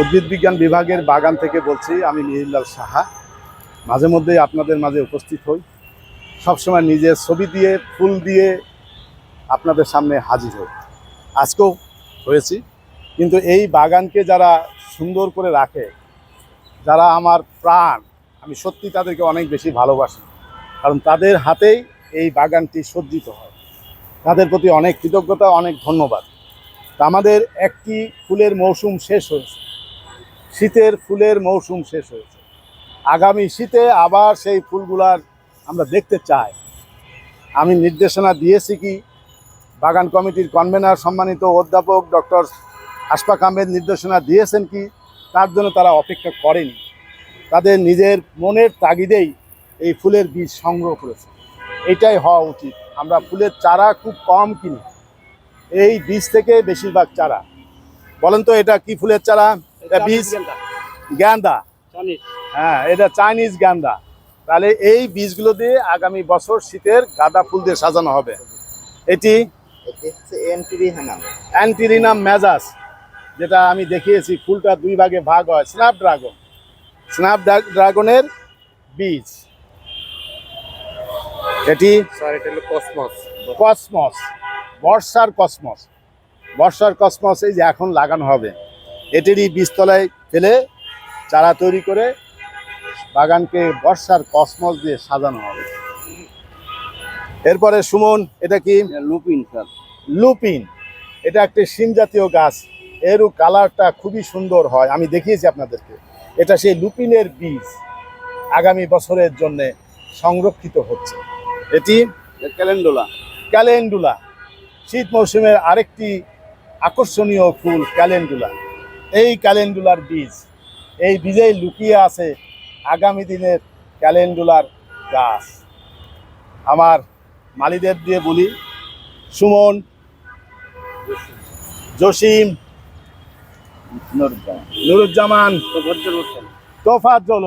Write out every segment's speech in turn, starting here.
উদ্ভিদ বিজ্ঞান বিভাগের বাগান থেকে বলছি। আমি মিহিরলাল সাহা। মাঝে মধ্যেই আপনাদের মাঝে উপস্থিত হই। সবসময় নিজের ছবি দিয়ে ফুল দিয়ে আপনাদের সামনে হাজির হই। আজকেও হয়েছি। কিন্তু এই বাগানকে যারা সুন্দর করে রাখে, যারা আমার প্রাণ, আমি সত্যি তাদেরকে অনেক বেশি ভালোবাসি। কারণ তাদের হাতেই এই বাগানটি সজ্জিত হয়। তাদের প্রতি অনেক কৃতজ্ঞতা, অনেক ধন্যবাদ। আমাদের একটি ফুলের মৌসুম শেষ হয়েছে, শীতের ফুলের মৌসুম শেষ হয়েছে। আগামী শীতে আবার সেই ফুলগুলার আমরা দেখতে চাই। আমি নির্দেশনা দিয়েছি কি, বাগান কমিটির কনভেনার সম্মানিত অধ্যাপক ডক্টর আশফাক আহমেদ নির্দেশনা দিয়েছেন কি, তার জন্য তারা অপেক্ষা করেনি। তাদের নিজের মনের তাগিদেই এই ফুলের বীজ সংগ্রহ করেছে। এটাই হওয়া উচিত। আমরা ফুলের চারা খুব কম কিনি, এই বীজ থেকে বেশিরভাগ চারা। বলেন তো এটা কি ফুলের চারা? এটা বীজ গ্যান্দা। হ্যাঁ, এটা চাইনিজ গ্যান্দা। তাহলে এই বীজগুলো দিয়ে আগামী বছর শীতের গাঁদা ফুল দিয়ে সাজানো হবে। এটি অ্যান্টিরিনাম মেজাস, যেটা আমি দেখিয়েছি। ফুলটা দুই ভাগে ভাগ হয়। স্ন্যাপড্রাগনের বীজ। এটি কসমস, বর্ষার কসমস। এই যে এখন লাগানো হবে, এটিরই বীজতলায় ফেলে চারা তৈরি করে বাগানকে বর্ষার কসমস দিয়ে সাজানো হবে। এরপরে সুমন, এটা কি? Lupin sir. লুপিন, এটা একটি শিম জাতীয় গাছ। এরও কালারটা খুবই সুন্দর হয়, আমি দেখিয়েছি আপনাদেরকে। এটা সেই লুপিনের বীজ আগামী বছরের জন্য সংরক্ষিত হচ্ছে। এটি ক্যালেন্ডুলা, শীত মৌসুমের আরেকটি আকর্ষণীয় ফুল ক্যালেন্ডুলা। এই ক্যালেন্ডুলার বীজ, এই বীজেই লুকিয়ে আছে আগামী দিনের ক্যালেন্ডুলার গাছ। আমার মালিদের দিয়ে বলি, সুমন, জসিম, নুরুজ্জামান, তোফাজ্জল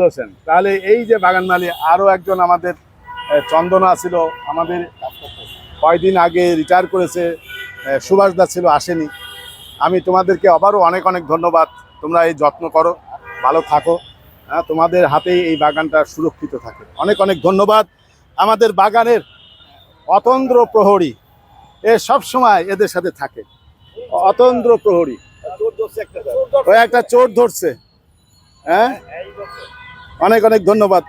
হোসেন। তাহলে এই যে বাগান মালি, আরও একজন আমাদের চন্দনা ছিল, আমাদের কয়দিন আগে রিটায়ার করেছে। সুভাষ দা ছিল, আসেনি। আমি তোমাদেরকে আবারও অনেক অনেক ধন্যবাদ। তোমরা এই যত্ন করো, ভালো থাকো। তোমাদের হাতেই এই বাগানটা সুরক্ষিত থাকে। অনেক অনেক ধন্যবাদ। আমাদের বাগানের অতন্দ্র প্রহরী, এ সব সময় এদের সাথে থাকে। অতন্দ্র প্রহরী, ওই একটা চোর ধরছে। হ্যাঁ, অনেক অনেক ধন্যবাদ।